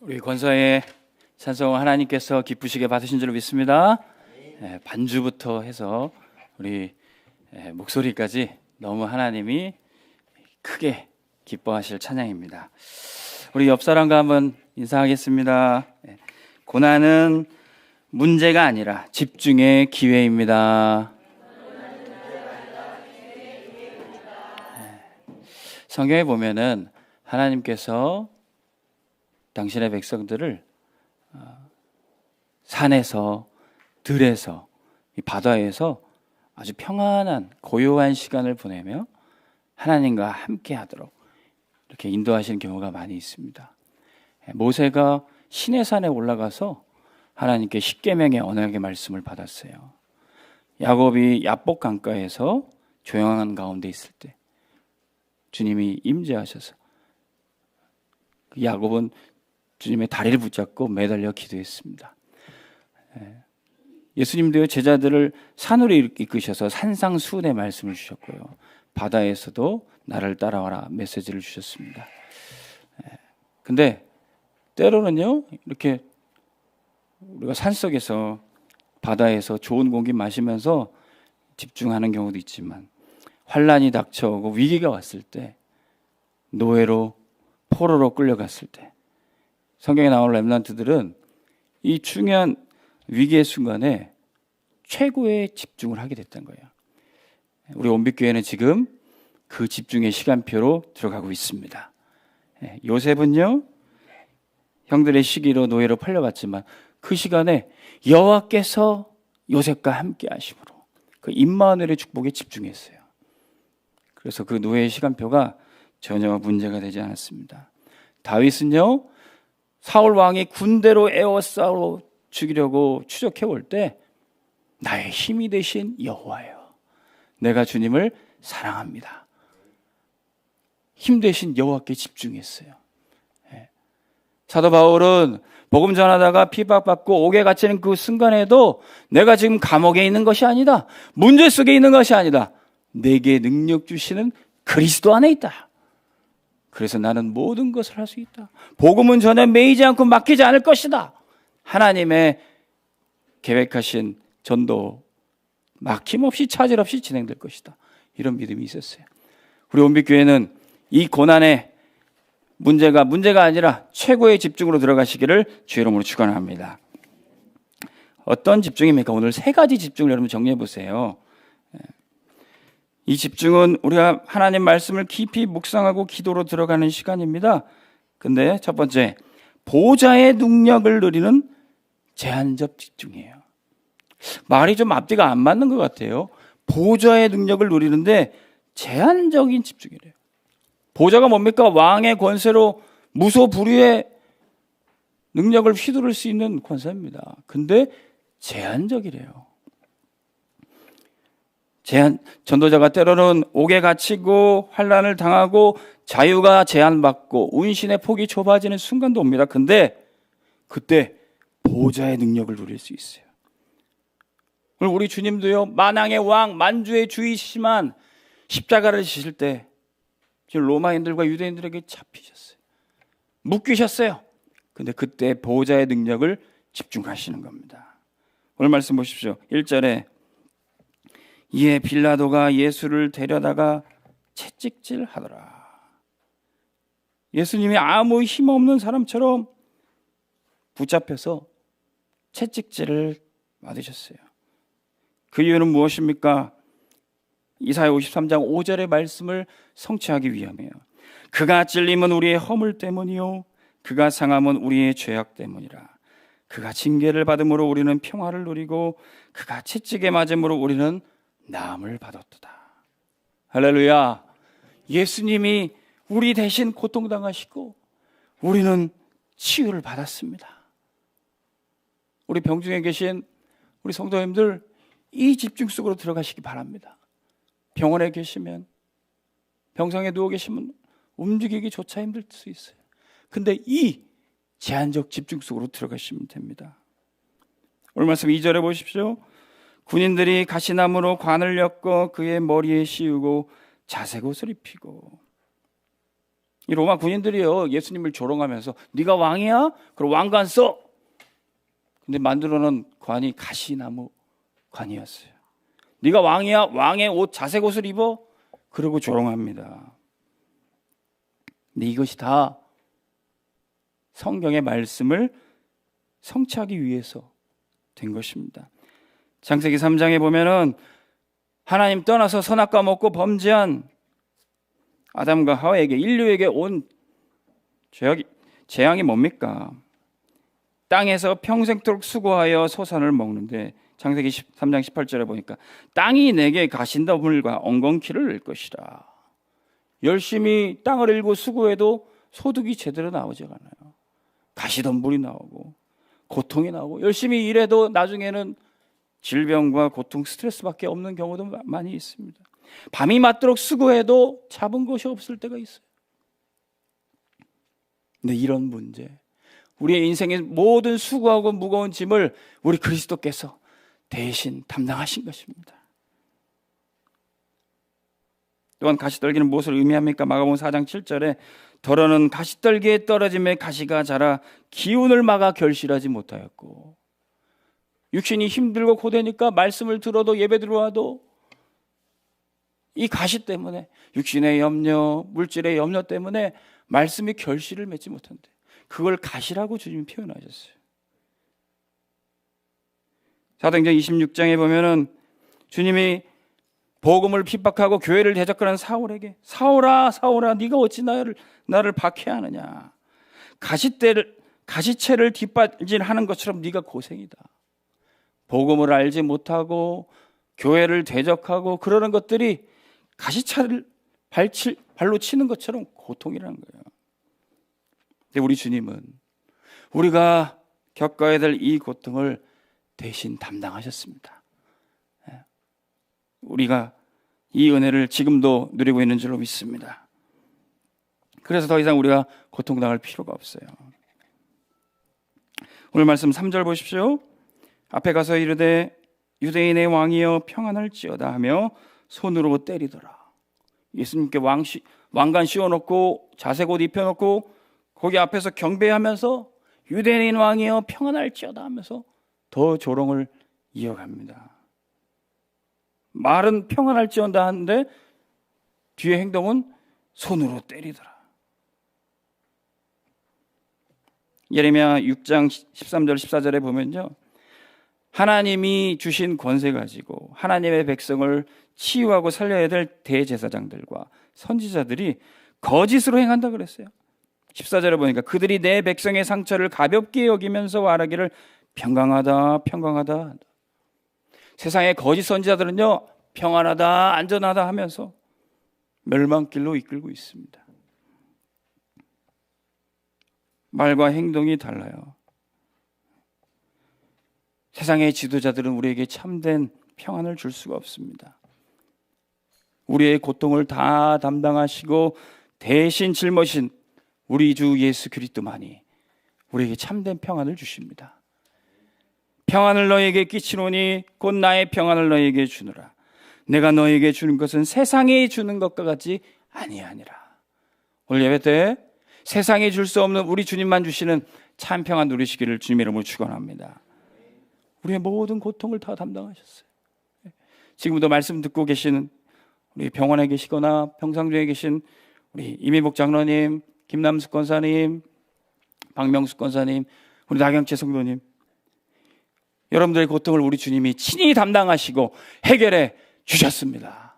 우리 권사의 찬송 하나님께서 기쁘시게 받으신 줄로 믿습니다. 반주부터 해서 우리 목소리까지 너무 하나님이 크게 기뻐하실 찬양입니다. 우리 옆 사람과 한번 인사하겠습니다. 고난은 문제가 아니라 집중의 기회입니다. 성경에 보면은 하나님께서 당신의 백성들을 산에서 들에서 이 바다에서 아주 평안한 고요한 시간을 보내며 하나님과 함께 하도록 이렇게 인도하시는 경우가 많이 있습니다. 모세가 시내산에 올라가서 하나님께 십계명의 언약의 말씀을 받았어요. 야곱이 야복 강가에서 조용한 가운데 있을 때 주님이 임재하셔서 야곱은 주님의 다리를 붙잡고 매달려 기도했습니다. 예수님도요, 제자들을 산으로 이끄셔서 산상수훈의 말씀을 주셨고요, 바다에서도 나를 따라와라 메시지를 주셨습니다. 근데 때로는요, 이렇게 우리가 산속에서 바다에서 좋은 공기 마시면서 집중하는 경우도 있지만 환란이 닥쳐오고 위기가 왔을 때, 노예로 포로로 끌려갔을 때, 성경에 나오는 렘넌트들은 이 중요한 위기의 순간에 최고의 집중을 하게 됐던 거예요. 우리 온빛교회는 지금 그 집중의 시간표로 들어가고 있습니다. 요셉은요, 형들의 시기로 노예로 팔려갔지만 그 시간에 여호와께서 요셉과 함께 하심으로 그 임마누엘의 축복에 집중했어요. 그래서 그 노예의 시간표가 전혀 문제가 되지 않았습니다. 다윗은요, 사울 왕이 군대로 에워싸워 죽이려고 추적해 올 때 나의 힘이 되신 여호와여, 내가 주님을 사랑합니다. 힘 되신 여호와께 집중했어요. 사도 바울은 복음 전하다가 핍박받고 옥에 갇히는 그 순간에도 내가 지금 감옥에 있는 것이 아니다, 문제 속에 있는 것이 아니다, 내게 능력 주시는 그리스도 안에 있다. 그래서 나는 모든 것을 할 수 있다. 복음은 전혀 매이지 않고 막히지 않을 것이다. 하나님의 계획하신 전도 막힘없이 차질 없이 진행될 것이다. 이런 믿음이 있었어요. 우리 온빛교회는 이 고난의 문제가 아니라 최고의 집중으로 들어가시기를 주의 이름으로 축원합니다. 어떤 집중입니까? 오늘 세 가지 집중을 여러분 정리해 보세요. 이 집중은 우리가 하나님 말씀을 깊이 묵상하고 기도로 들어가는 시간입니다. 근데 첫 번째, 보좌의 능력을 누리는 제한적 집중이에요. 말이 좀 앞뒤가 안 맞는 것 같아요. 보좌의 능력을 누리는데 제한적인 집중이래요. 보좌가 뭡니까? 왕의 권세로 무소불위의 능력을 휘두를 수 있는 권세입니다. 근데 제한적이래요. 전도자가 때로는 옥에 갇히고 환난을 당하고 자유가 제한받고 운신의 폭이 좁아지는 순간도 옵니다. 근데 그때 보좌의 능력을 누릴 수 있어요. 오늘 우리 주님도요, 만왕의 왕 만주의 주이시지만 십자가를 지실 때 로마인들과 유대인들에게 잡히셨어요. 묶이셨어요. 근데 그때 보좌의 능력을 집중하시는 겁니다. 오늘 말씀 보십시오. 1절에 이에 빌라도가 예수를 데려다가 채찍질 하더라. 예수님이 아무 힘없는 사람처럼 붙잡혀서 채찍질을 맞으셨어요. 그 이유는 무엇입니까? 이사야 53장 5절의 말씀을 성취하기 위함이에요. 그가 찔림은 우리의 허물 때문이요 그가 상함은 우리의 죄악 때문이라. 그가 징계를 받음으로 우리는 평화를 누리고 그가 채찍에 맞음으로 우리는 나음을 받았도다. 할렐루야. 예수님이 우리 대신 고통당하시고 우리는 치유를 받았습니다. 우리 병중에 계신 우리 성도님들, 이 집중 속으로 들어가시기 바랍니다. 병원에 계시면, 병상에 누워 계시면 움직이기조차 힘들 수 있어요. 근데 이 제한적 집중 속으로 들어가시면 됩니다. 오늘 말씀 2절에 보십시오. 군인들이 가시나무로 관을 엮어 그의 머리에 씌우고 자색 옷을 입히고. 이 로마 군인들이요, 예수님을 조롱하면서 네가 왕이야? 그럼 왕관 써. 근데 만들어 놓은 관이 가시나무 관이었어요. 네가 왕이야? 왕의 옷, 자색 옷을 입어? 그러고 조롱합니다. 근데 이것이 다 성경의 말씀을 성취하기 위해서 된 것입니다. 창세기 3장에 보면은 하나님 떠나서 선악과 먹고 범죄한 아담과 하와에게, 인류에게 온 재앙이 뭡니까? 땅에서 평생토록 수고하여 소산을 먹는데, 창세기 3장 18절에 보니까 땅이 내게 가신더물과 엉겅퀴를 낼 것이라. 열심히 땅을 일고 수고해도 소득이 제대로 나오지 않아요. 가시덤불이 나오고 고통이 나오고, 열심히 일해도 나중에는 질병과 고통, 스트레스밖에 없는 경우도 많이 있습니다. 밤이 맞도록 수고해도 잡은 것이 없을 때가 있어요. 근데 이런 문제, 우리의 인생의 모든 수고하고 무거운 짐을 우리 그리스도께서 대신 담당하신 것입니다. 또한 가시떨기는 무엇을 의미합니까? 마가복음 4장 7절에 더러는 가시떨기에 떨어짐에 가시가 자라 기운을 막아 결실하지 못하였고, 육신이 힘들고 고되니까 말씀을 들어도 예배 들어와도 이 가시 때문에, 육신의 염려, 물질의 염려 때문에 말씀이 결실을 맺지 못한대. 그걸 가시라고 주님이 표현하셨어요. 사도행전 26장에 보면은 주님이 복음을 핍박하고 교회를 대적하는 사울에게, 사울아 사울아 네가 어찌 나를 박해하느냐, 가시채를 뒷받질하는 것처럼 네가 고생이다. 복음을 알지 못하고 교회를 대적하고 그러는 것들이 가시차를 발로 치는 것처럼 고통이라는 거예요. 근데 우리 주님은 우리가 겪어야 될 이 고통을 대신 담당하셨습니다. 우리가 이 은혜를 지금도 누리고 있는 줄로 믿습니다. 그래서 더 이상 우리가 고통당할 필요가 없어요. 오늘 말씀 3절 보십시오. 앞에 가서 이르되 유대인의 왕이여 평안할지어다 하며 손으로 때리더라. 예수님께 왕관 씌워놓고 자색 옷 입혀놓고 거기 앞에서 경배하면서 유대인 왕이여 평안할지어다 하면서 더 조롱을 이어갑니다. 말은 평안할지어다 하는데 뒤에 행동은 손으로 때리더라. 예레미야 6장 13절 14절에 보면요, 하나님이 주신 권세 가지고 하나님의 백성을 치유하고 살려야 될 대제사장들과 선지자들이 거짓으로 행한다 그랬어요. 14절에 보니까 그들이 내 백성의 상처를 가볍게 여기면서 말하기를 평강하다 평강하다. 세상의 거짓 선지자들은요, 평안하다 안전하다 하면서 멸망길로 이끌고 있습니다. 말과 행동이 달라요. 세상의 지도자들은 우리에게 참된 평안을 줄 수가 없습니다. 우리의 고통을 다 담당하시고 대신 짊어진 우리 주 예수 그리스도만이 우리에게 참된 평안을 주십니다. 평안을 너에게 끼치노니 곧 나의 평안을 너에게 주노라. 내가 너에게 주는 것은 세상이 주는 것과 같지 아니하니라. 오늘 예배 때 세상이 줄 수 없는 우리 주님만 주시는 참 평안 누리시기를 주님 이름으로 축원합니다. 우리의 모든 고통을 다 담당하셨어요. 지금도 말씀 듣고 계시는 우리 병원에 계시거나 평상중에 계신 우리 이미복 장로님, 김남숙 권사님, 박명숙 권사님, 우리 나경채 성도님, 여러분들의 고통을 우리 주님이 친히 담당하시고 해결해 주셨습니다.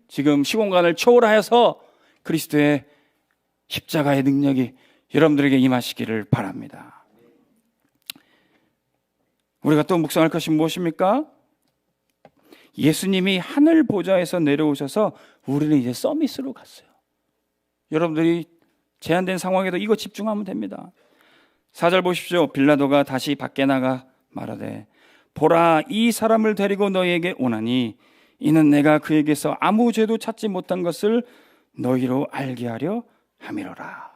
지금 시공간을 초월하여서 그리스도의 십자가의 능력이 여러분들에게 임하시기를 바랍니다. 우리가 또 묵상할 것이 무엇입니까? 예수님이 하늘 보좌에서 내려오셔서 우리는 이제 서밋으로 갔어요. 여러분들이 제한된 상황에도 이거 집중하면 됩니다. 4절 보십시오. 빌라도가 다시 밖에 나가 말하되 보라, 이 사람을 데리고 너희에게 오나니 이는 내가 그에게서 아무 죄도 찾지 못한 것을 너희로 알게 하려 함이로라.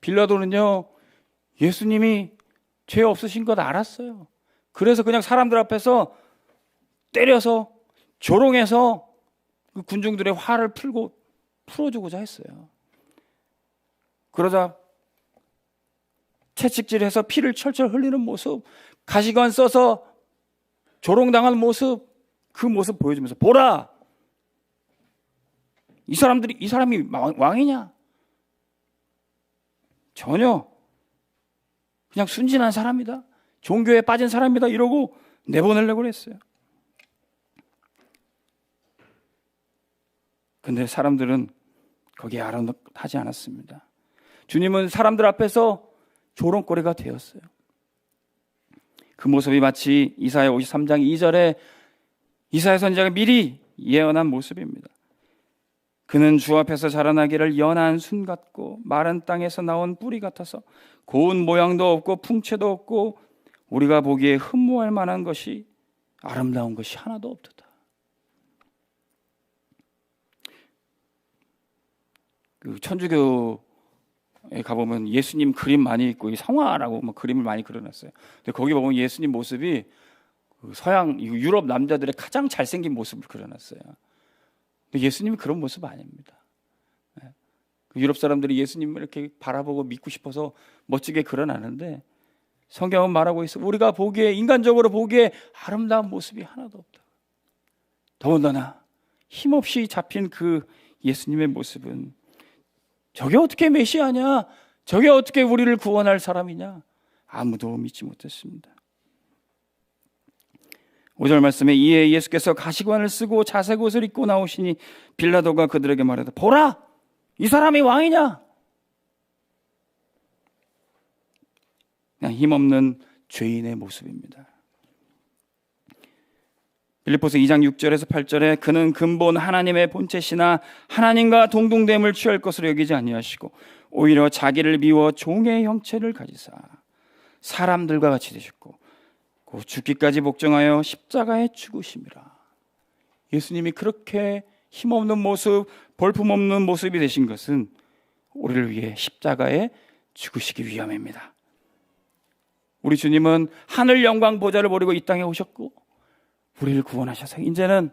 빌라도는요, 예수님이 죄 없으신 것 알았어요. 그래서 그냥 사람들 앞에서 때려서 조롱해서 그 군중들의 화를 풀어주고자 했어요. 그러자 채찍질해서 피를 철철 흘리는 모습, 가시관 써서 조롱당한 모습, 그 모습 보여주면서 보라! 이 사람이 왕이냐? 전혀 그냥 순진한 사람이다. 종교에 빠진 사람이다. 이러고 내보내려고 했어요. 근데 사람들은 거기에 아랑하지 않았습니다. 주님은 사람들 앞에서 조롱거리가 되었어요. 그 모습이 마치 이사야 53장 2절에 이사야 선지자가 미리 예언한 모습입니다. 그는 주 앞에서 자라나기를 연한 순 같고 마른 땅에서 나온 뿌리 같아서 고운 모양도 없고 풍채도 없고 우리가 보기에 흠모할 만한 것이 아름다운 것이 하나도 없도다. 그 천주교에 가보면 예수님 그림 많이 있고 성화라고 막 그림을 많이 그려놨어요. 근데 거기 보면 예수님 모습이 서양 유럽 남자들의 가장 잘생긴 모습을 그려놨어요. 근데 예수님이 그런 모습 아닙니다. 유럽 사람들이 예수님을 이렇게 바라보고 믿고 싶어서 멋지게 그려놨는데 성경은 말하고 있어. 우리가 보기에, 인간적으로 보기에 아름다운 모습이 하나도 없다. 더군다나 힘없이 잡힌 그 예수님의 모습은 저게 어떻게 메시아냐? 저게 어떻게 우리를 구원할 사람이냐? 아무도 믿지 못했습니다. 5절 말씀에 이에 예수께서 가시관을 쓰고 자색 옷을 입고 나오시니 빌라도가 그들에게 말하되 보라! 이 사람이 왕이냐? 그냥 힘없는 죄인의 모습입니다. 빌립보서 2장 6절에서 8절에 그는 근본 하나님의 본체시나 하나님과 동등됨을 취할 것으로 여기지 아니하시고 오히려 자기를 비워 종의 형체를 가지사 사람들과 같이 되셨고 곧 죽기까지 복종하여 십자가에 죽으심이라. 예수님이 그렇게 힘없는 모습, 볼품없는 모습이 되신 것은 우리를 위해 십자가에 죽으시기 위함입니다. 우리 주님은 하늘 영광 보좌를 버리고 이 땅에 오셨고 우리를 구원하셔서 이제는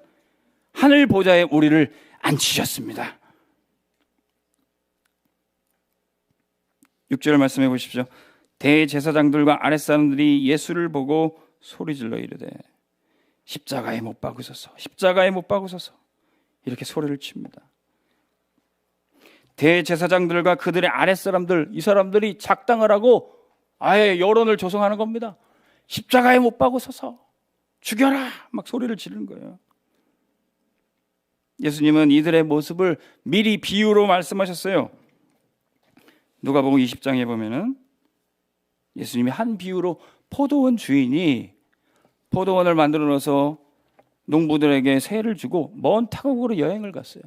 하늘 보좌에 우리를 앉히셨습니다. 6절 말씀해 보십시오. 대제사장들과 아랫사람들이 예수를 보고 소리질러 이르되 십자가에 못 박으소서, 십자가에 못 박으소서 이렇게 소리를 칩니다. 대제사장들과 그들의 아랫사람들, 이 사람들이 작당을 하고 아예 여론을 조성하는 겁니다. 십자가에 못 박으소서, 죽여라 막 소리를 지르는 거예요. 예수님은 이들의 모습을 미리 비유로 말씀하셨어요. 누가복음 20장에 보면은 예수님이 한 비유로 포도원 주인이 포도원을 만들어 놓아서 농부들에게 세를 주고 먼 타국으로 여행을 갔어요.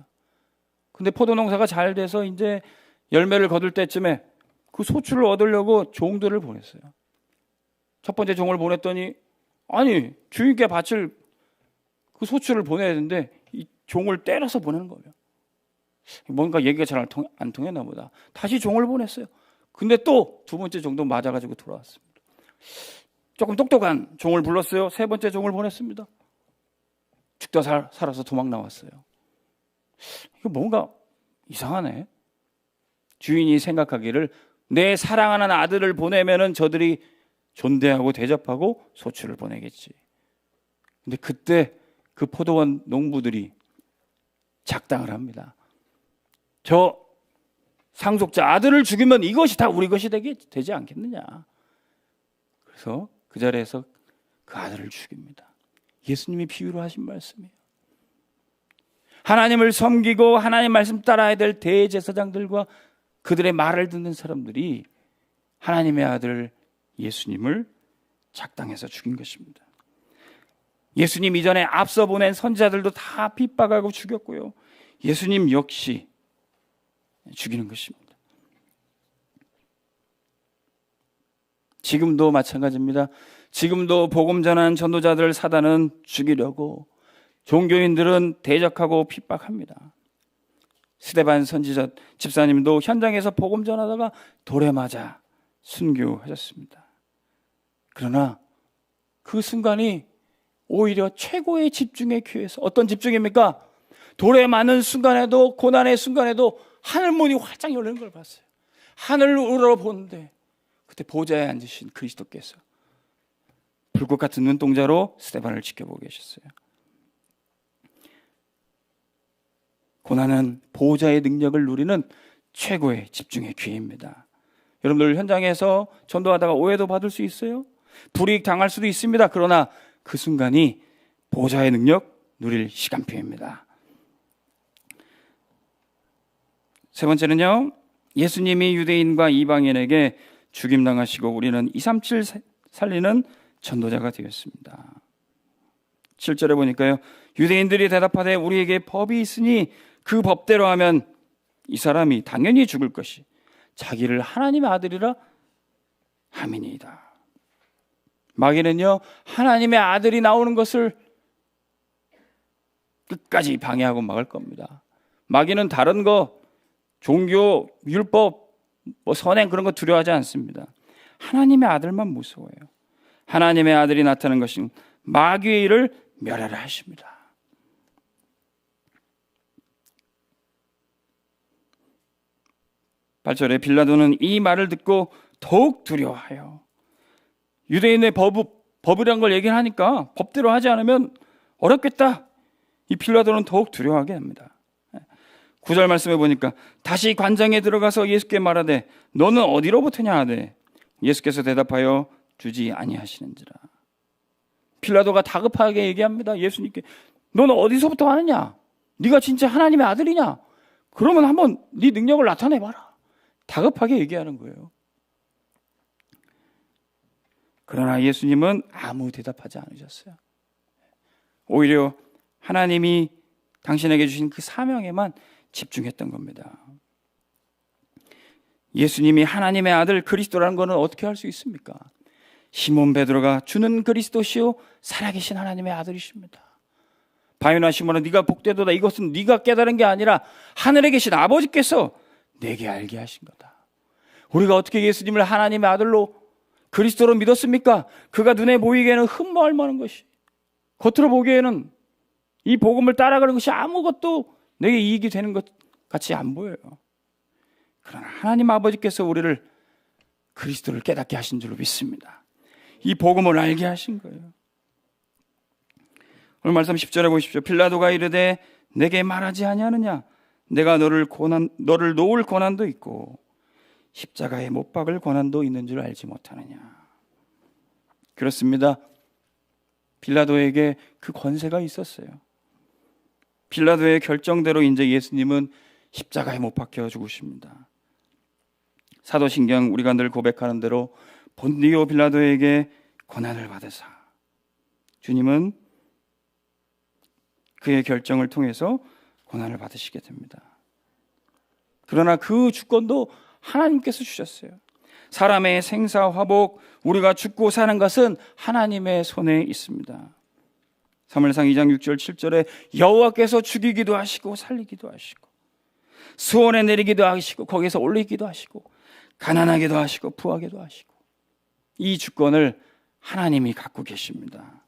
근데 포도 농사가 잘 돼서 이제 열매를 거둘 때쯤에 그 소출을 얻으려고 종들을 보냈어요. 첫 번째 종을 보냈더니 아니 주인께 바칠 그 소출을 보내야 되는데 이 종을 때려서 보내는 거예요. 뭔가 얘기가 잘 안 통했나 보다. 다시 종을 보냈어요. 근데 또 두 번째 종도 맞아가지고 돌아왔습니다. 조금 똑똑한 종을 불렀어요. 세 번째 종을 보냈습니다. 죽다 살아서 도망 나왔어요. 이거 뭔가 이상하네. 주인이 생각하기를 내 사랑하는 아들을 보내면은 저들이 존대하고 대접하고 소출을 보내겠지. 근데 그때 그 포도원 농부들이 작당을 합니다. 저 상속자 아들을 죽이면 이것이 다 우리 것이 되지 않겠느냐. 그래서 그 자리에서 그 아들을 죽입니다. 예수님이 비유로 하신 말씀이에요. 하나님을 섬기고 하나님 말씀 따라야 될 대제사장들과 그들의 말을 듣는 사람들이 하나님의 아들 예수님을 작당해서 죽인 것입니다. 예수님 이전에 앞서 보낸 선지자들도 다 핍박하고 죽였고요. 예수님 역시 죽이는 것입니다. 지금도 마찬가지입니다. 지금도 복음 전하는 전도자들 사단은 죽이려고 종교인들은 대적하고 핍박합니다. 스데반 선지자 집사님도 현장에서 복음 전하다가 돌에 맞아 순교하셨습니다. 그러나 그 순간이 오히려 최고의 집중의 기회에서 어떤 집중입니까? 돌에 맞는 순간에도 고난의 순간에도 하늘문이 활짝 열리는 걸 봤어요. 하늘을 우러러보는데 그때 보좌에 앉으신 그리스도께서 불꽃 같은 눈동자로 스데반을 지켜보고 계셨어요. 고난은 보호자의 능력을 누리는 최고의 집중의 기회입니다. 여러분들 현장에서 전도하다가 오해도 받을 수 있어요. 불이익 당할 수도 있습니다. 그러나 그 순간이 보호자의 능력 누릴 시간표입니다. 세 번째는요, 예수님이 유대인과 이방인에게 죽임당하시고 우리는 237 살리는 전도자가 되었습니다. 7절에 보니까요, 유대인들이 대답하되 우리에게 법이 있으니 그 법대로 하면 이 사람이 당연히 죽을 것이 자기를 하나님의 아들이라 함이니이다. 마귀는요, 하나님의 아들이 나오는 것을 끝까지 방해하고 막을 겁니다. 마귀는 다른 거, 종교, 율법, 선행 그런 거 두려워하지 않습니다. 하나님의 아들만 무서워요. 하나님의 아들이 나타나는 것은 마귀의 일을 멸하라 하십니다. 8절에 빌라도는 이 말을 듣고 더욱 두려워하여, 유대인의 법이란 걸 얘기하니까 법대로 하지 않으면 어렵겠다. 이 빌라도는 더욱 두려워하게 합니다. 9절 말씀해 보니까 다시 관장에 들어가서 예수께 말하되 너는 어디로부터냐 하되 예수께서 대답하여 주지 아니하시는지라. 빌라도가 다급하게 얘기합니다. 예수님께 너는 어디서부터 하느냐? 네가 진짜 하나님의 아들이냐? 그러면 한번 네 능력을 나타내봐라. 다급하게 얘기하는 거예요. 그러나 예수님은 아무 대답하지 않으셨어요. 오히려 하나님이 당신에게 주신 그 사명에만 집중했던 겁니다. 예수님이 하나님의 아들 그리스도라는 것은 어떻게 할 수 있습니까? 시몬 베드로가 주는 그리스도시요 살아계신 하나님의 아들이십니다. 바요나 시몬아 네가 복되도다. 이것은 네가 깨달은 게 아니라 하늘에 계신 아버지께서 내게 알게 하신 거다. 우리가 어떻게 예수님을 하나님의 아들로 그리스도로 믿었습니까? 그가 눈에 보이기에는 흠모할 만한 것이, 겉으로 보기에는 이 복음을 따라가는 것이 아무것도 내게 이익이 되는 것 같이 안 보여요. 그러나 하나님 아버지께서 우리를 그리스도를 깨닫게 하신 줄로 믿습니다. 이 복음을 알게 하신 거예요. 오늘 말씀 10절에 보십시오. 빌라도가 이르되 내게 말하지 아니하느냐? 내가 너를 놓을 고난도 있고 십자가에 못 박을 고난도 있는 줄 알지 못하느냐? 그렇습니다. 빌라도에게 그 권세가 있었어요. 빌라도의 결정대로 이제 예수님은 십자가에 못 박혀 죽으십니다. 사도신경 우리가 늘 고백하는 대로 본디오 빌라도에게 고난을 받으사 주님은 그의 결정을 통해서 고난을 받으시게 됩니다. 그러나 그 주권도 하나님께서 주셨어요. 사람의 생사화복, 우리가 죽고 사는 것은 하나님의 손에 있습니다. 사무엘상 2장 6절 7절에 여호와께서 죽이기도 하시고 살리기도 하시고 수온에 내리기도 하시고 거기서 올리기도 하시고 가난하게도 하시고 부하게도 하시고, 이 주권을 하나님이 갖고 계십니다.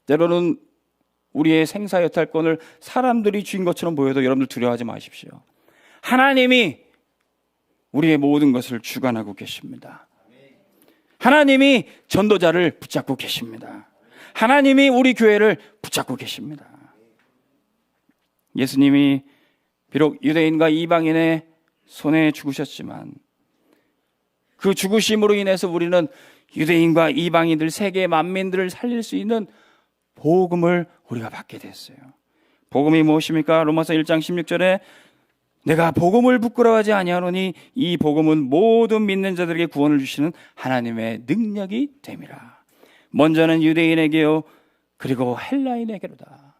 때로는 우리의 생사여탈권을 사람들이 쥔 것처럼 보여도 여러분들 두려워하지 마십시오. 하나님이 우리의 모든 것을 주관하고 계십니다. 하나님이 전도자를 붙잡고 계십니다. 하나님이 우리 교회를 붙잡고 계십니다. 예수님이 비록 유대인과 이방인의 손에 죽으셨지만 그 죽으심으로 인해서 우리는 유대인과 이방인들, 세계 만민들을 살릴 수 있는 복음을 우리가 받게 됐어요. 복음이 무엇입니까? 로마서 1장 16절에 내가 복음을 부끄러워하지 아니하노니 이 복음은 모든 믿는 자들에게 구원을 주시는 하나님의 능력이 됨이라. 먼저는 유대인에게요 그리고 헬라인에게로다.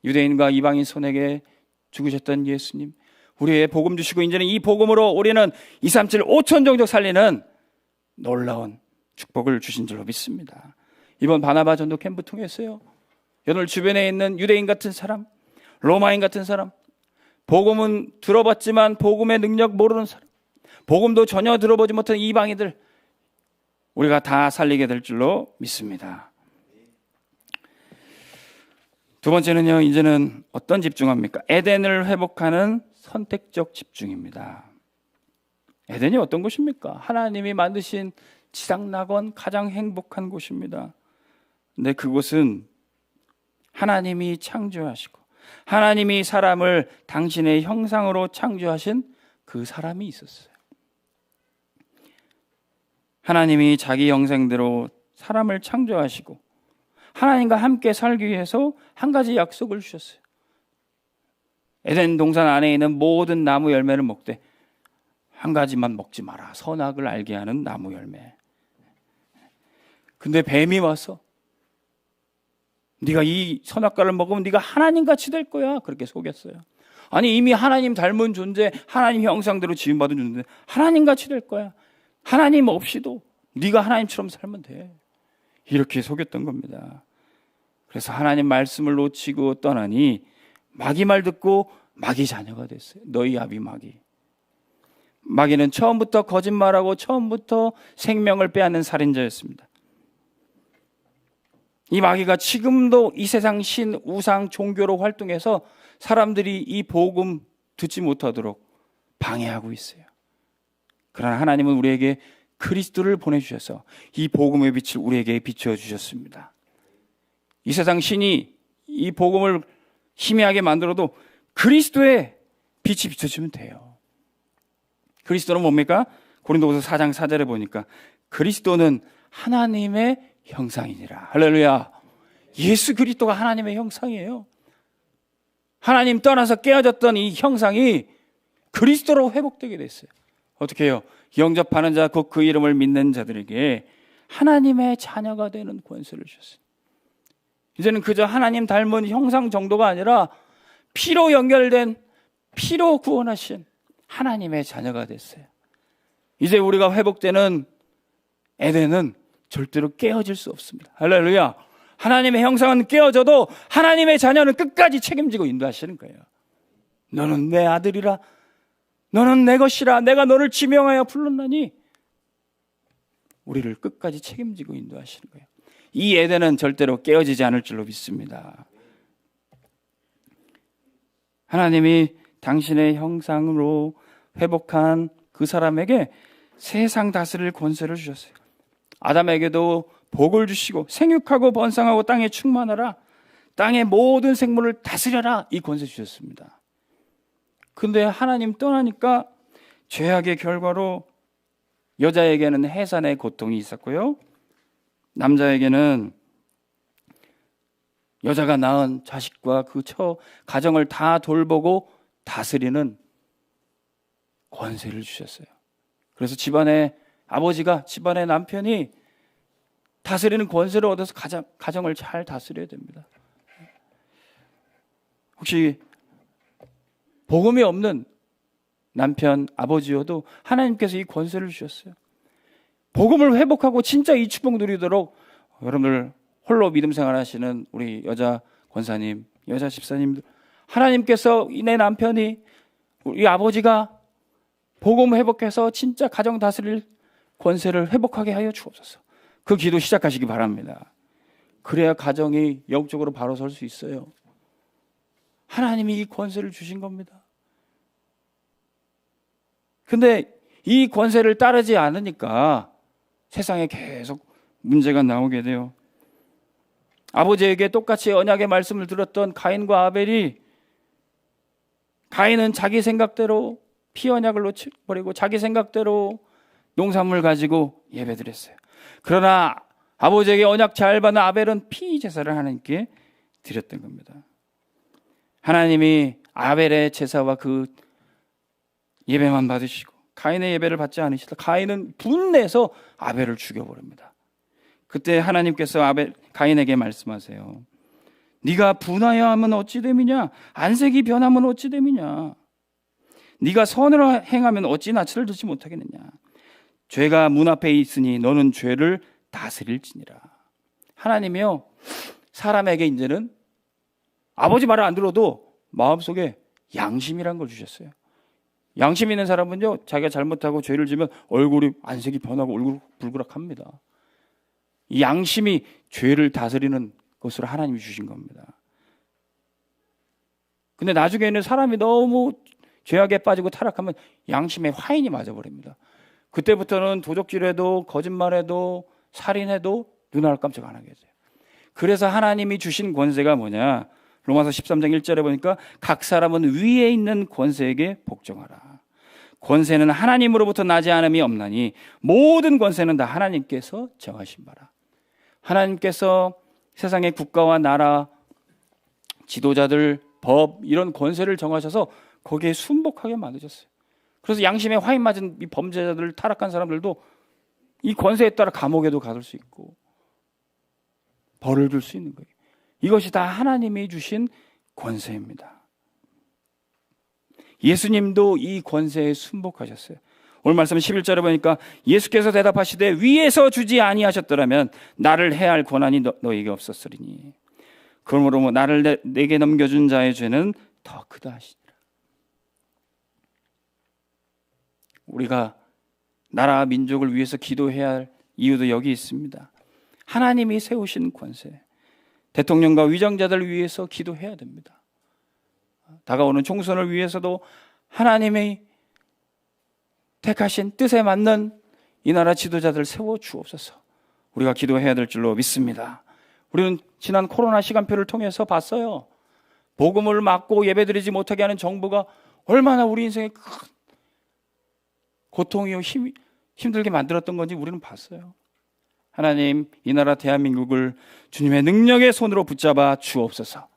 유대인과 이방인 손에게 죽으셨던 예수님, 우리의 복음 주시고 이제는 이 복음으로 우리는 237 5천 종족 살리는 놀라운 축복을 주신 줄로 믿습니다. 이번 바나바 전도 캠프 통해서요, 여러분 주변에 있는 유대인 같은 사람, 로마인 같은 사람, 복음은 들어봤지만 복음의 능력 모르는 사람, 복음도 전혀 들어보지 못한 이방인들, 우리가 다 살리게 될 줄로 믿습니다. 두 번째는요, 이제는 어떤 집중합니까? 에덴을 회복하는 선택적 집중입니다. 에덴이 어떤 곳입니까? 하나님이 만드신 지상낙원 가장 행복한 곳입니다. 근데 그곳은 하나님이 창조하시고 하나님이 사람을 당신의 형상으로 창조하신 그 사람이 있었어요. 하나님이 자기 형상대로 사람을 창조하시고 하나님과 함께 살기 위해서 한 가지 약속을 주셨어요. 에덴 동산 안에 있는 모든 나무 열매를 먹되 한 가지만 먹지 마라. 선악을 알게 하는 나무 열매. 근데 뱀이 와서 네가 이 선악과를 먹으면 네가 하나님같이 될 거야. 그렇게 속였어요. 아니 이미 하나님 닮은 존재, 하나님 형상대로 지음받은 존재, 하나님같이 될 거야. 하나님 없이도 네가 하나님처럼 살면 돼. 이렇게 속였던 겁니다. 그래서 하나님 말씀을 놓치고 떠나니 마귀 말 듣고 마귀 자녀가 됐어요. 너희 아비 마귀. 마귀는 처음부터 거짓말하고 처음부터 생명을 빼앗는 살인자였습니다. 이 마귀가 지금도 이 세상 신, 우상, 종교로 활동해서 사람들이 이 복음 듣지 못하도록 방해하고 있어요. 그러나 하나님은 우리에게 그리스도를 보내주셔서 이 복음의 빛을 우리에게 비춰주셨습니다. 이 세상 신이 이 복음을 희미하게 만들어도 그리스도의 빛이 비춰주면 돼요. 그리스도는 뭡니까? 고린도후서 4장 4절에 보니까 그리스도는 하나님의 형상이니라. 할렐루야. 예수 그리스도가 하나님의 형상이에요. 하나님 떠나서 깨어졌던 이 형상이 그리스도로 회복되게 됐어요. 어떻게 해요? 영접하는 자, 곧 그 이름을 믿는 자들에게 하나님의 자녀가 되는 권세를 주셨어요. 이제는 그저 하나님 닮은 형상 정도가 아니라 피로 연결된, 피로 구원하신 하나님의 자녀가 됐어요. 이제 우리가 회복되는 에덴은 절대로 깨어질 수 없습니다. 할렐루야. 하나님의 형상은 깨어져도 하나님의 자녀는 끝까지 책임지고 인도하시는 거예요. 너는 내 아들이라, 너는 내 것이라, 내가 너를 지명하여 불렀나니 우리를 끝까지 책임지고 인도하시는 거예요. 이 에덴은 절대로 깨어지지 않을 줄로 믿습니다. 하나님이 당신의 형상으로 회복한 그 사람에게 세상 다스릴 권세를 주셨어요. 아담에게도 복을 주시고 생육하고 번성하고 땅에 충만하라, 땅의 모든 생물을 다스려라, 이 권세 주셨습니다. 근데 하나님 떠나니까 죄악의 결과로 여자에게는 해산의 고통이 있었고요, 남자에게는 여자가 낳은 자식과 그 가정을 다 돌보고 다스리는 권세를 주셨어요. 그래서 집안의 아버지가, 집안의 남편이 다스리는 권세를 얻어서 가정을 잘 다스려야 됩니다. 혹시 복음이 없는 남편, 아버지여도 하나님께서 이 권세를 주셨어요. 복음을 회복하고 진짜 이 축복 누리도록 여러분들 홀로 믿음 생활하시는 우리 여자 권사님, 여자 집사님들, 하나님께서 내 남편이, 우리 아버지가 복음 회복해서 진짜 가정 다스릴 권세를 회복하게 하여 주옵소서. 그 기도 시작하시기 바랍니다. 그래야 가정이 영적으로 바로 설 수 있어요. 하나님이 이 권세를 주신 겁니다. 근데 이 권세를 따르지 않으니까 세상에 계속 문제가 나오게 돼요. 아버지에게 똑같이 언약의 말씀을 들었던 가인과 아벨이, 가인은 자기 생각대로 피 언약을 놓쳐버리고 자기 생각대로 농산물 가지고 예배드렸어요. 그러나 아버지에게 언약 잘 받는 아벨은 피 제사를 하나님께 드렸던 겁니다. 하나님이 아벨의 제사와 그 예배만 받으시고 가인의 예배를 받지 않으시다 가인은 분내서 아벨을 죽여버립니다. 그때 하나님께서 가인에게 말씀하세요. 네가 분하여 하면 어찌 됨이냐? 안색이 변하면 어찌 됨이냐? 네가 선을 행하면 어찌 낯을 들지 못하겠느냐? 죄가 문 앞에 있으니 너는 죄를 다스릴지니라. 하나님이요, 사람에게 이제는 아버지 말을 안 들어도 마음속에 양심이란 걸 주셨어요. 양심 있는 사람은요, 자기가 잘못하고 죄를 지면 얼굴이 안색이 변하고 얼굴 불그락합니다. 이 양심이 죄를 다스리는 것으로 하나님이 주신 겁니다. 근데 나중에는 사람이 너무 죄악에 빠지고 타락하면 양심의 화인이 맞아버립니다. 그때부터는 도적질해도 거짓말해도 살인해도 눈알 깜짝 안 하게 돼요. 그래서 하나님이 주신 권세가 뭐냐? 로마서 13장 1절에 보니까 각 사람은 위에 있는 권세에게 복종하라. 권세는 하나님으로부터 나지 않음이 없나니 모든 권세는 다 하나님께서 정하신 바라. 하나님께서 세상의 국가와 나라, 지도자들, 법 이런 권세를 정하셔서 거기에 순복하게 만드셨어요. 그래서 양심에 화인 맞은 이 범죄자들, 타락한 사람들도 이 권세에 따라 감옥에도 가둘 수 있고 벌을 줄 수 있는 거예요. 이것이 다 하나님이 주신 권세입니다. 예수님도 이 권세에 순복하셨어요. 오늘 말씀 11절에 보니까 예수께서 대답하시되 위에서 주지 아니하셨더라면 나를 해할 권한이 너에게 없었으리니 그러므로 나를 내게 넘겨준 자의 죄는 더 크다 하시니라. 우리가 나라 민족을 위해서 기도해야 할 이유도 여기 있습니다. 하나님이 세우신 권세, 대통령과 위정자들을 위해서 기도해야 됩니다. 다가오는 총선을 위해서도 하나님의 택하신 뜻에 맞는 이 나라 지도자들 세워 주옵소서. 우리가 기도해야 될 줄로 믿습니다. 우리는 지난 코로나 시간표를 통해서 봤어요. 복음을 막고 예배드리지 못하게 하는 정부가 얼마나 우리 인생에 큰 고통이요 힘들게 만들었던 건지 우리는 봤어요. 하나님, 이 나라 대한민국을 주님의 능력의 손으로 붙잡아 주옵소서.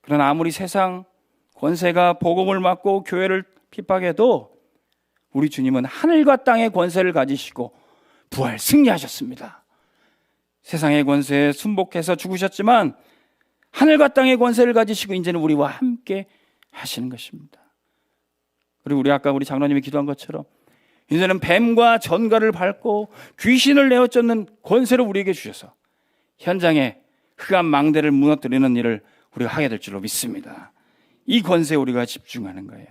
그러나 아무리 세상 권세가 복음을 막고 교회를 핍박해도 우리 주님은 하늘과 땅의 권세를 가지시고 부활 승리하셨습니다. 세상의 권세에 순복해서 죽으셨지만 하늘과 땅의 권세를 가지시고 이제는 우리와 함께 하시는 것입니다. 그리고 우리 장로님이 기도한 것처럼 이제는 뱀과 전갈을 밟고 귀신을 내어쫓는 권세를 우리에게 주셔서 현장에 흑암 망대를 무너뜨리는 일을 우리가 하게 될 줄로 믿습니다. 이 권세에 우리가 집중하는 거예요.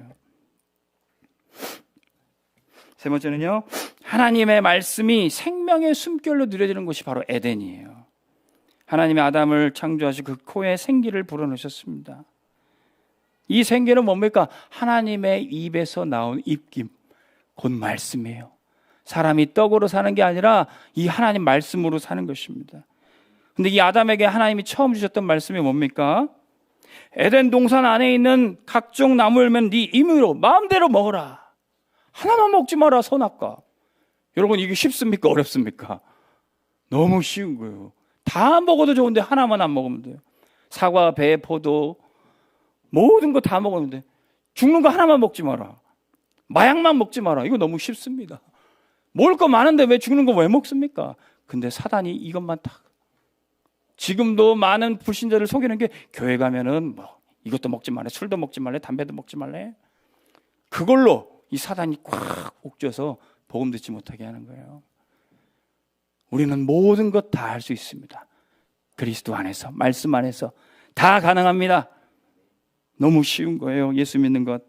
세 번째는요, 하나님의 말씀이 생명의 숨결로 누려지는 곳이 바로 에덴이에요. 하나님이 아담을 창조하시고 그 코에 생기를 불어넣으셨습니다. 이 생기는 뭡니까? 하나님의 입에서 나온 입김, 곧 말씀이에요. 사람이 떡으로 사는 게 아니라 이 하나님 말씀으로 사는 것입니다. 근데 이 아담에게 하나님이 처음 주셨던 말씀이 뭡니까? 에덴 동산 안에 있는 각종 나무 열매는 네 임의로 마음대로 먹어라. 하나만 먹지 마라, 선악과. 여러분, 이게 쉽습니까? 어렵습니까? 너무 쉬운 거예요. 다 먹어도 좋은데 하나만 안 먹으면 돼요. 사과, 배, 포도 모든 거 다 먹으면 돼. 죽는 거 하나만 먹지 마라. 마약만 먹지 마라. 이거 너무 쉽습니다. 먹을 거 많은데 왜 죽는 거 왜 먹습니까? 근데 사단이 이것만 딱. 지금도 많은 불신자를 속이는 게 교회 가면은 뭐 이것도 먹지 말래, 술도 먹지 말래, 담배도 먹지 말래. 그걸로 이 사단이 꽉 옥죄어서 복음 듣지 못하게 하는 거예요. 우리는 모든 것 다 할 수 있습니다. 그리스도 안에서, 말씀 안에서 다 가능합니다. 너무 쉬운 거예요, 예수 믿는 것.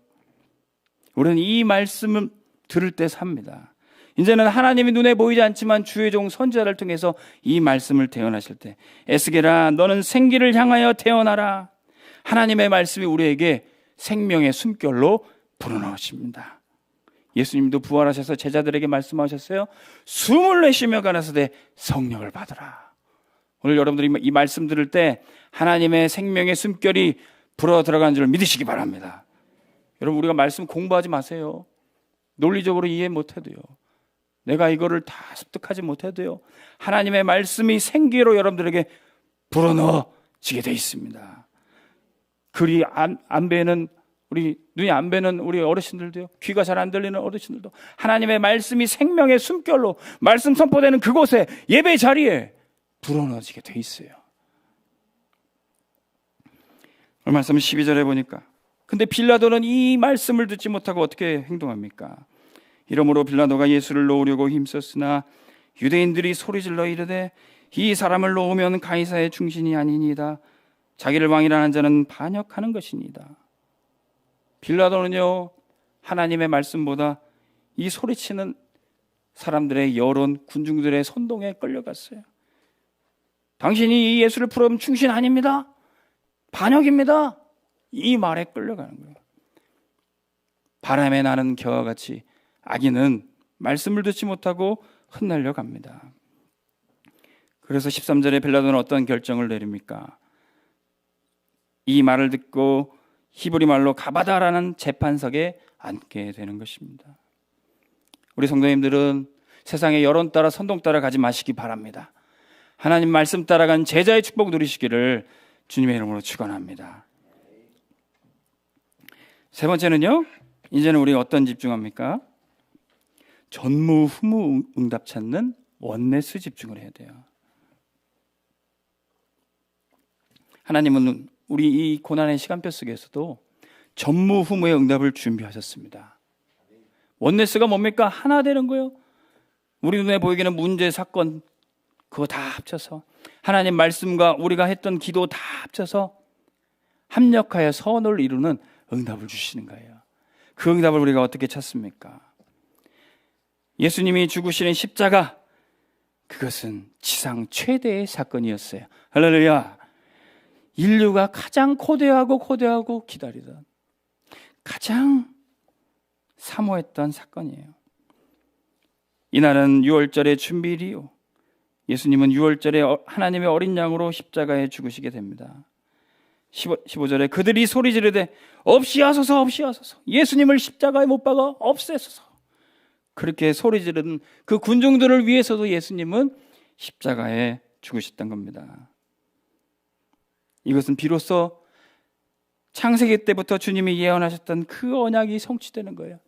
우리는 이 말씀을 들을 때 삽니다. 이제는 하나님이 눈에 보이지 않지만 주의 종 선지자를 통해서 이 말씀을 대언하실 때, 에스겔아 너는 생기를 향하여 태어나라. 하나님의 말씀이 우리에게 생명의 숨결로 불어넣으십니다. 예수님도 부활하셔서 제자들에게 말씀하셨어요. 숨을 내쉬며 가라사대 성령을 받으라. 오늘 여러분들이 이 말씀 들을 때 하나님의 생명의 숨결이 불어 들어가는 줄 믿으시기 바랍니다. 여러분, 우리가 말씀 공부하지 마세요. 논리적으로 이해 못해도요, 내가 이거를 다 습득하지 못해도요, 하나님의 말씀이 생기로 여러분들에게 불어넣어지게 돼 있습니다. 글이 안 배는 우리 눈이 안 배는 우리 어르신들도요, 귀가 잘 안 들리는 어르신들도 하나님의 말씀이 생명의 숨결로 말씀 선포되는 그곳에 예배 자리에 불어넣어지게 돼 있어요. 오늘 말씀 12절에 보니까 근데 빌라도는 이 말씀을 듣지 못하고 어떻게 행동합니까? 이러므로 빌라도가 예수를 놓으려고 힘썼으나 유대인들이 소리질러 이르되 이 사람을 놓으면 가이사의 충신이 아니니이다. 자기를 왕이라 하는 자는 반역하는 것이니이다. 빌라도는요, 하나님의 말씀보다 이 소리치는 사람들의 여론, 군중들의 선동에 끌려갔어요. 당신이 이 예수를 풀어오면 충신 아닙니다. 반역입니다. 이 말에 끌려가는 거예요. 바람에 나는 겨와 같이 악인은 말씀을 듣지 못하고 흩날려 갑니다. 그래서 13절에 빌라도는 어떤 결정을 내립니까? 이 말을 듣고 히브리 말로 가바다라는 재판석에 앉게 되는 것입니다. 우리 성도님들은 세상의 여론 따라 선동 따라 가지 마시기 바랍니다. 하나님 말씀 따라간 제자의 축복 누리시기를 주님의 이름으로 축원합니다. 세 번째는요, 이제는 우리 어떤 집중합니까? 전무후무응답 찾는 원네스 집중을 해야 돼요. 하나님은 우리 이 고난의 시간표 속에서도 전무후무의 응답을 준비하셨습니다. 원네스가 뭡니까? 하나 되는 거예요. 우리 눈에 보이기는 문제, 사건 그거 다 합쳐서 하나님 말씀과 우리가 했던 기도 다 합쳐서 합력하여 선을 이루는 응답을 주시는 거예요. 그 응답을 우리가 어떻게 찾습니까? 예수님이 죽으시는 십자가, 그것은 지상 최대의 사건이었어요. 할렐루야. 인류가 가장 고대하고 기다리던, 가장 사모했던 사건이에요. 이날은 유월절의 준비일이요, 예수님은 유월절에 하나님의 어린 양으로 십자가에 죽으시게 됩니다. 15절에 그들이 소리 지르되 없이 하소서, 없이 하소서, 예수님을 십자가에 못 박아 없애소서. 그렇게 소리 지르는 그 군중들을 위해서도 예수님은 십자가에 죽으셨던 겁니다. 이것은 비로소 창세기 때부터 주님이 예언하셨던 그 언약이 성취되는 거예요.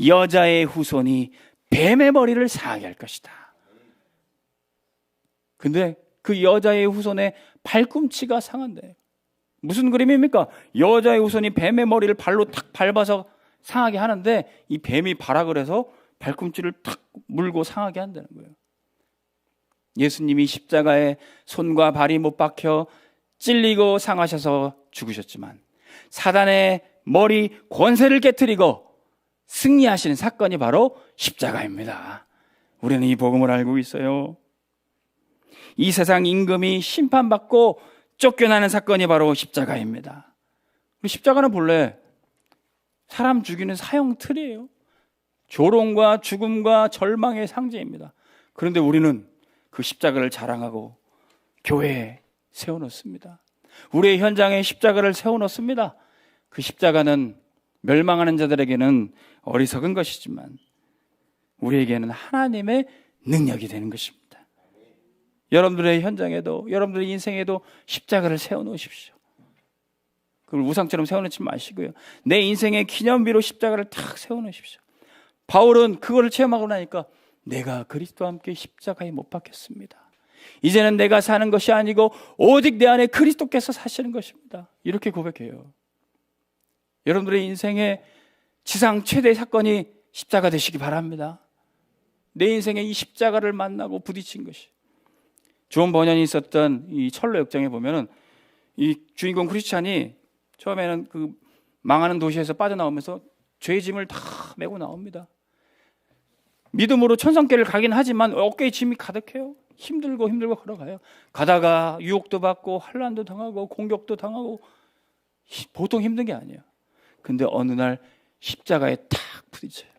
여자의 후손이 뱀의 머리를 상하게 할 것이다. 근데 그 여자의 후손의 발꿈치가 상한대. 무슨 그림입니까? 여자의 후손이 뱀의 머리를 발로 탁 밟아서 상하게 하는데, 이 뱀이 발악을 해서 발꿈치를 탁 물고 상하게 한다는 거예요. 예수님이 십자가에 손과 발이 못 박혀 찔리고 상하셔서 죽으셨지만, 사단의 머리 권세를 깨트리고 승리하시는 사건이 바로 십자가입니다. 우리는 이 복음을 알고 있어요. 이 세상 임금이 심판받고 쫓겨나는 사건이 바로 십자가입니다. 우리 십자가는 본래 사람 죽이는 사형 틀이에요. 조롱과 죽음과 절망의 상징입니다. 그런데 우리는 그 십자가를 자랑하고 교회에 세워놓습니다. 우리의 현장에 십자가를 세워놓습니다. 그 십자가는 멸망하는 자들에게는 어리석은 것이지만 우리에게는 하나님의 능력이 되는 것입니다. 여러분들의 현장에도, 여러분들의 인생에도 십자가를 세워놓으십시오. 그걸 우상처럼 세워놓지 마시고요, 내 인생의 기념비로 십자가를 탁 세워놓으십시오. 바울은 그거를 체험하고 나니까 내가 그리스도와 함께 십자가에 못 박혔습니다. 이제는 내가 사는 것이 아니고 오직 내 안에 그리스도께서 사시는 것입니다. 이렇게 고백해요. 여러분들의 인생의 지상 최대의 사건이 십자가 되시기 바랍니다. 내 인생에 이 십자가를 만나고 부딪힌 것이. 존 버년이 있었던 이 철로 역정에 보면은 이 주인공 크리스찬이 처음에는 그 망하는 도시에서 빠져나오면서 죄의 짐을 다 메고 나옵니다. 믿음으로 천상길을 가긴 하지만 어깨에 짐이 가득해요. 힘들고 걸어가요. 가다가 유혹도 받고 환난도 당하고 공격도 당하고 보통 힘든 게 아니에요. 근데 어느 날 십자가에 탁 부딪혀요.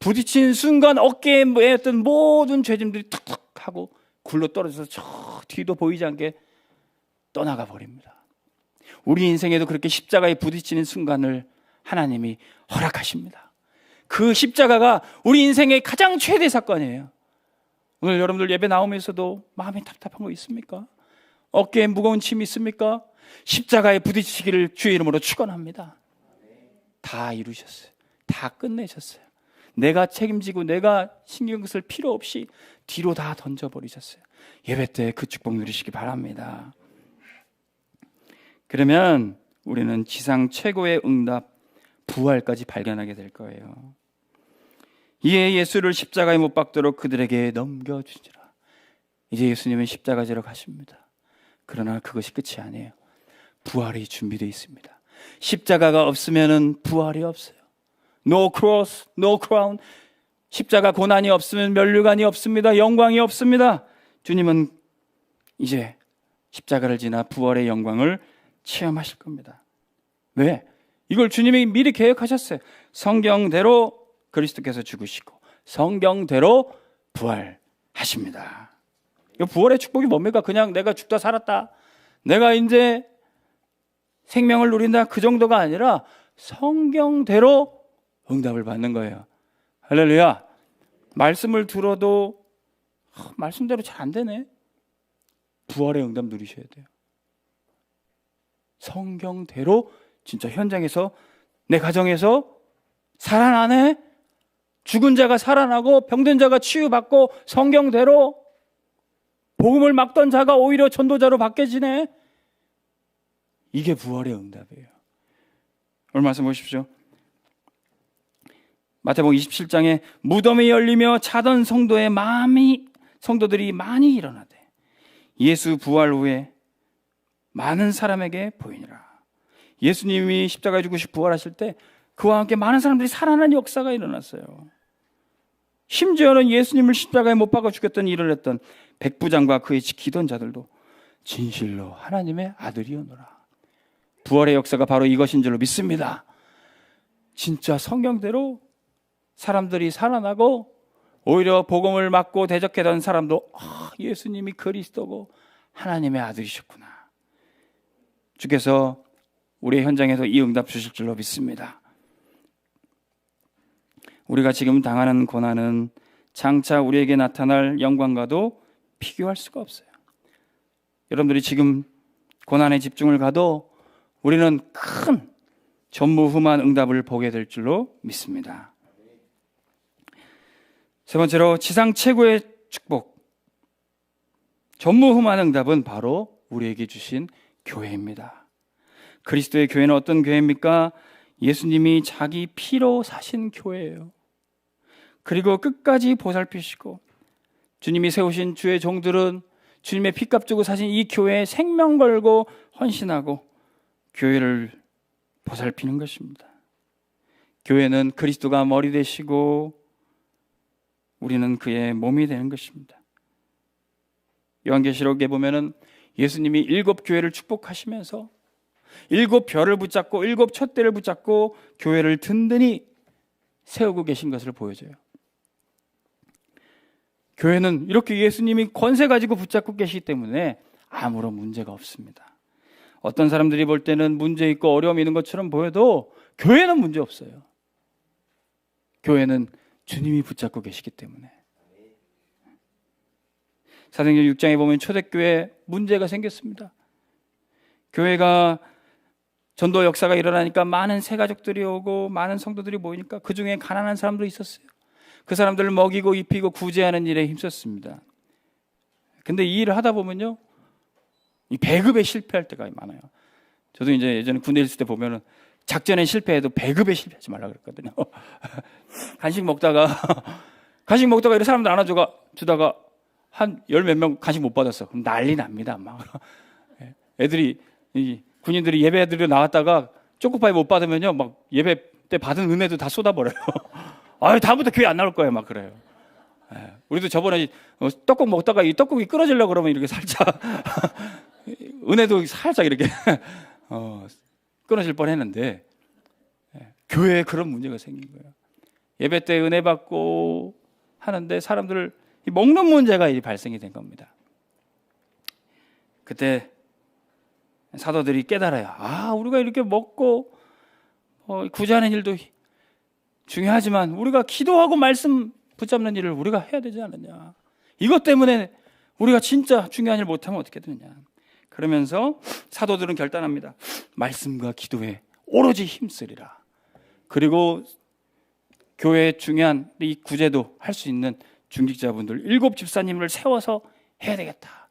부딪힌 순간 어깨에 매였던 모든 죄짐들이 탁탁 하고 굴러 떨어져서 저 뒤도 보이지 않게 떠나가 버립니다. 우리 인생에도 그렇게 십자가에 부딪히는 순간을 하나님이 허락하십니다. 그 십자가가 우리 인생의 가장 최대 사건이에요. 오늘 여러분들 예배 나오면서도 마음이 답답한 거 있습니까? 어깨에 무거운 짐이 있습니까? 십자가에 부딪히기를 주의 이름으로 축원합니다. 다 이루셨어요. 다 끝내셨어요. 내가 책임지고 내가 신경 쓸 필요 없이 뒤로 다 던져버리셨어요. 예배 때 그 축복 누리시기 바랍니다. 그러면 우리는 지상 최고의 응답, 부활까지 발견하게 될 거예요. 이에 예수를 십자가에 못 박도록 그들에게 넘겨주시라. 이제 예수님은 십자가지로 가십니다. 그러나 그것이 끝이 아니에요. 부활이 준비되어 있습니다. 십자가가 없으면 부활이 없어요. No cross, no crown. 십자가 고난이 없으면 면류관이 없습니다. 영광이 없습니다. 주님은 이제 십자가를 지나 부활의 영광을 체험하실 겁니다. 왜? 이걸 주님이 미리 계획하셨어요. 성경대로 그리스도께서 죽으시고 성경대로 부활하십니다. 이 부활의 축복이 뭡니까? 그냥 내가 죽다 살았다, 내가 이제 생명을 누린다, 그 정도가 아니라 성경대로 응답을 받는 거예요. 할렐루야. 말씀을 들어도 말씀대로 잘 안 되네. 부활의 응답 누리셔야 돼요. 성경대로 진짜 현장에서, 내 가정에서 살아나네, 죽은 자가 살아나고 병든 자가 치유받고 성경대로 복음을 막던 자가 오히려 전도자로 바뀌어지네. 이게 부활의 응답이에요. 오늘 말씀 보십시오. 마태복음 27장에 무덤이 열리며 자던 성도들이 많이 일어나되 예수 부활 후에 많은 사람에게 보이니라. 예수님이 십자가에 죽으시고 부활하실 때 그와 함께 많은 사람들이 살아난 역사가 일어났어요. 심지어는 예수님을 십자가에 못 박아 죽였던 일을 했던 백부장과 그의 지키던 자들도 진실로 하나님의 아들이오노라. 부활의 역사가 바로 이것인 줄로 믿습니다. 진짜 성경대로 사람들이 살아나고 오히려 복음을 막고 대적했던 사람도 예수님이 그리스도고 하나님의 아들이셨구나. 주께서 우리의 현장에서 이 응답 주실 줄로 믿습니다. 우리가 지금 당하는 고난은 장차 우리에게 나타날 영광과도 비교할 수가 없어요. 여러분들이 지금 고난에 집중을 가도 우리는 큰 전무후무한 응답을 보게 될 줄로 믿습니다. 세 번째로 지상 최고의 축복, 전무후무한 응답은 바로 우리에게 주신 교회입니다. 그리스도의 교회는 어떤 교회입니까? 예수님이 자기 피로 사신 교회예요. 그리고 끝까지 보살피시고 주님이 세우신 주의 종들은 주님의 피값 주고 사신 이 교회에 생명 걸고 헌신하고 교회를 보살피는 것입니다. 교회는 그리스도가 머리 되시고 우리는 그의 몸이 되는 것입니다. 요한계시록에 보면은 예수님이 7 교회를 축복하시면서 7 별을 붙잡고 7 촛대를 붙잡고 교회를 든든히 세우고 계신 것을 보여줘요. 교회는 이렇게 예수님이 권세 가지고 붙잡고 계시기 때문에 아무런 문제가 없습니다. 어떤 사람들이 볼 때는 문제 있고 어려움이 있는 것처럼 보여도 교회는 문제 없어요. 교회는 주님이 붙잡고 계시기 때문에. 사도행전 6장에 보면 초대교회에 문제가 생겼습니다. 교회가 전도 역사가 일어나니까 많은 새가족들이 오고 많은 성도들이 모이니까 그 중에 가난한 사람도 있었어요. 그 사람들을 먹이고 입히고 구제하는 일에 힘썼습니다. 근데 이 일을 하다 보면요, 이 배급에 실패할 때가 많아요. 저도 이제 예전에 군대에 있을 때 보면은 작전에 실패해도 배급에 실패하지 말라 그랬거든요. 간식 먹다가 이렇게 사람들 안아주다가 한 10몇 명 간식 못 받았어. 그럼 난리 납니다. 막 애들이, 군인들이 예배 드리러 나왔다가 초코파이 못 받으면요, 막 예배 때 받은 은혜도 다 쏟아버려요. 다음부터 교회 안 나올 거예요. 막 그래요. 우리도 저번에 떡국 먹다가 이 떡국이 끊어지려고 그러면 이렇게 살짝 은혜도 살짝 이렇게 끊어질 뻔 했는데, 교회에 그런 문제가 생긴 거예요. 예배 때 은혜 받고 하는데 사람들 먹는 문제가 발생이 된 겁니다. 그때 사도들이 깨달아요. 우리가 이렇게 먹고 구제하는 일도 중요하지만 우리가 기도하고 말씀 붙잡는 일을 우리가 해야 되지 않느냐. 이것 때문에 우리가 진짜 중요한 일 못하면 어떻게 되느냐. 그러면서 사도들은 결단합니다. 말씀과 기도에 오로지 힘쓰리라. 그리고 교회에 중요한 이 구제도 할 수 있는 중직자분들 7 집사님을 세워서 해야 되겠다.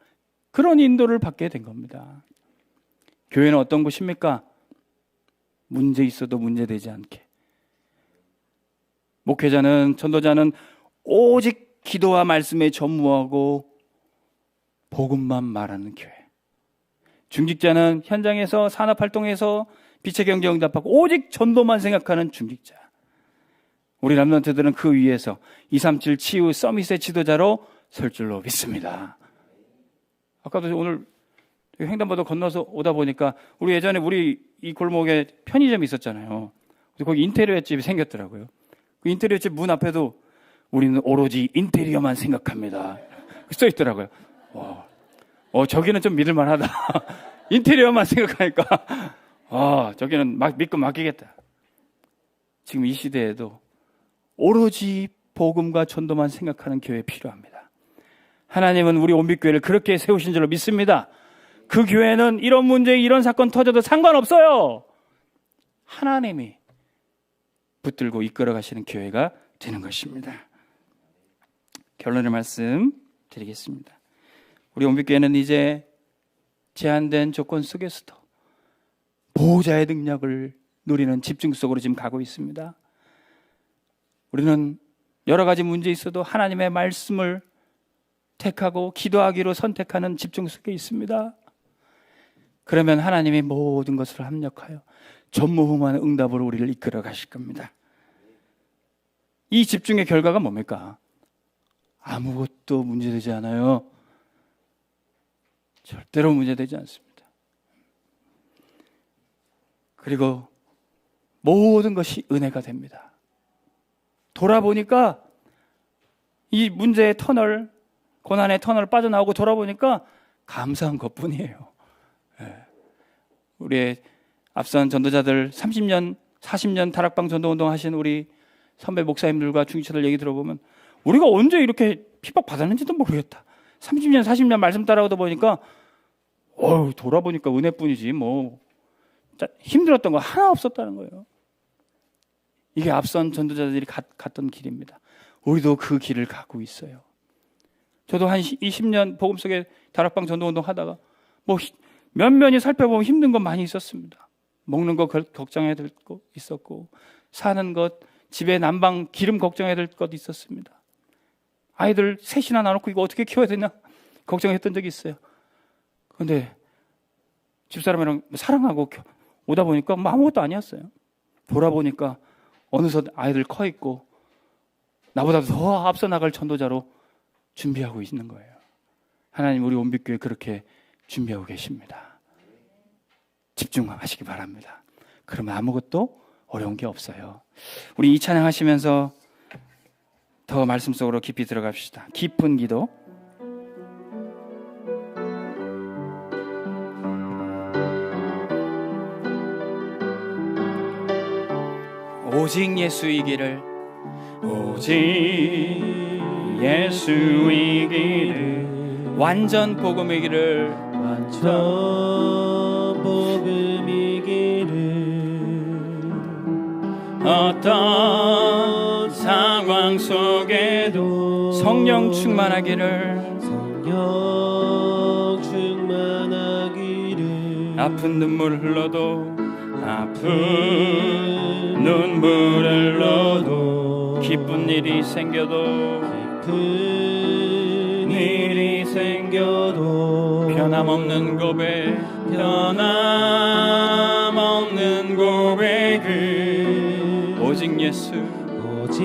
그런 인도를 받게 된 겁니다. 교회는 어떤 곳입니까? 문제 있어도 문제되지 않게. 목회자는, 전도자는 오직 기도와 말씀에 전무하고 복음만 말하는 교회. 중직자는 현장에서 산업활동에서 빛의 경제 응답하고 오직 전도만 생각하는 중직자. 우리 람넌트들은 그 위에서 237 치유 서밋의 지도자로 설 줄로 믿습니다. 아까도 오늘 횡단보도 건너서 오다 보니까 우리 예전에 우리 이 골목에 편의점이 있었잖아요. 거기 인테리어 집이 생겼더라고요. 그 인테리어 집 문 앞에도 우리는 오로지 인테리어만 생각합니다. 써 있더라고요. 저기는 좀 믿을만하다. 인테리어만 생각하니까 저기는 막 믿고 맡기겠다. 지금 이 시대에도 오로지 복음과 전도만 생각하는 교회 필요합니다. 하나님은 우리 온빛교회를 그렇게 세우신 줄로 믿습니다. 그 교회는 이런 문제, 이런 사건 터져도 상관없어요. 하나님이 붙들고 이끌어 가시는 교회가 되는 것입니다. 결론의 말씀 드리겠습니다. 우리 온빛교회는 이제 제한된 조건 속에서도 보호자의 능력을 누리는 집중 속으로 지금 가고 있습니다. 우리는 여러 가지 문제 있어도 하나님의 말씀을 택하고 기도하기로 선택하는 집중 속에 있습니다. 그러면 하나님이 모든 것을 합력하여 전무후무한 응답으로 우리를 이끌어 가실 겁니다. 이 집중의 결과가 뭡니까? 아무것도 문제되지 않아요. 절대로 문제되지 않습니다. 그리고 모든 것이 은혜가 됩니다. 돌아보니까 이 문제의 터널, 고난의 터널 빠져나오고 돌아보니까 감사한 것뿐이에요. 우리의 앞선 전도자들 30년, 40년 다락방 전도운동 하신 우리 선배 목사님들과 중직자들 얘기 들어보면 우리가 언제 이렇게 핍박받았는지도 모르겠다. 30년, 40년 말씀 따라오다 보니까 돌아보니까 은혜뿐이지 힘들었던 거 하나 없었다는 거예요. 이게 앞선 전도자들이 갔던 길입니다. 우리도 그 길을 가고 있어요. 저도 한 20년 복음 속에 다락방 전도운동 하다가 면면히 살펴보면 힘든 건 많이 있었습니다. 먹는 거 걱정해야 될 거 있었고, 사는 것, 집에 난방 기름 걱정해야 될 것 있었습니다. 아이들 셋이나 나놓고 이거 어떻게 키워야 되냐 걱정했던 적이 있어요. 그런데 집사람이랑 사랑하고 오다 보니까 아무것도 아니었어요. 돌아보니까 어느덧 아이들 커 있고 나보다 더 앞서 나갈 전도자로 준비하고 있는 거예요. 하나님 우리 온빛교회 그렇게 준비하고 계십니다. 집중하시기 바랍니다. 그러면 아무것도 어려운 게 없어요. 우리 이 찬양 하시면서 더 말씀 속으로 깊이 들어갑시다. 깊은 기도. 오직 예수의 길을, 오직 예수의 길을, 완전 복음의 길을, 완전 복음의 길을, 어떤 상황 속에도 성령 충만하기를, 성령 충만하기를, 아픈 눈물 흘러도, 아픈 눈물을 흘러도, 기쁜 일이 생겨도, 기쁜 일이 생겨도, 변함없는 고백, 변함없는 고백을, 오직 예수, 오직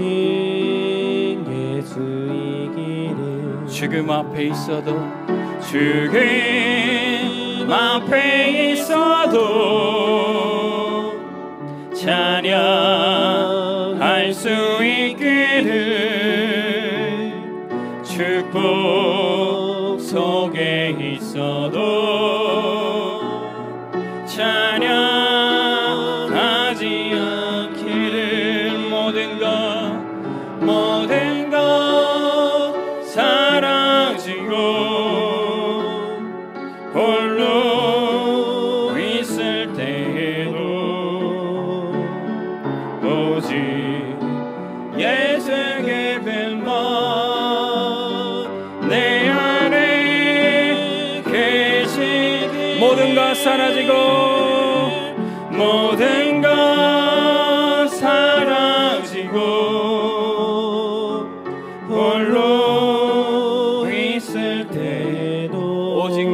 예수의 길을, 죽음 앞에 있어도, 죽음 앞에 있어도 찬양할 수 있기를, 축복 속에 있어도 찬양하지 않기를, 모든 것 사라지고 홀로 있을 때에도 오직 예수의 빛만 내 안에 계시기, 모든 것 사라지고, 모든 것 사라지고 홀로 있을 때도 오직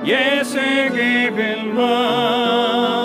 예수의 빛만